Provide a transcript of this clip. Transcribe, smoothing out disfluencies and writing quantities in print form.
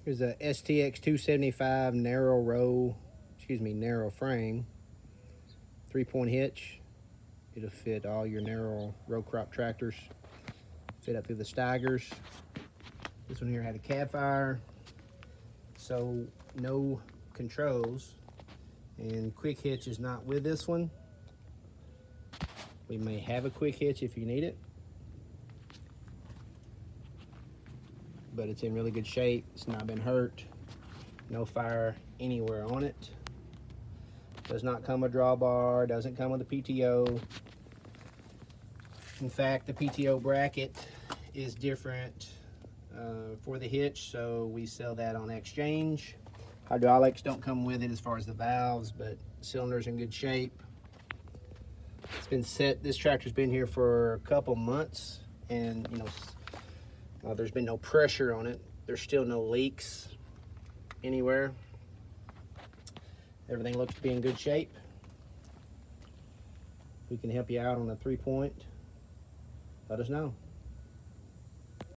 Here's a STX 275 narrow frame, 3-point hitch. It'll fit all your narrow row crop tractors. Fit up through the Steigers. This one here had a cab fire, so no controls. And quick hitch is not with this one. We may have a quick hitch if you need it, but it's in really good shape. It's not been hurt. No fire anywhere on it. Does not come with a drawbar. Doesn't come with a PTO. In fact, the PTO bracket is different for the hitch, so we sell that on exchange. Hydraulics don't come with it as far as the valves, but cylinder's in good shape. It's been set. This tractor's been here for a couple months, and there's been no pressure on it. There's still no leaks anywhere. Everything looks to be in good shape. We can help you out on a 3-point. Let us know.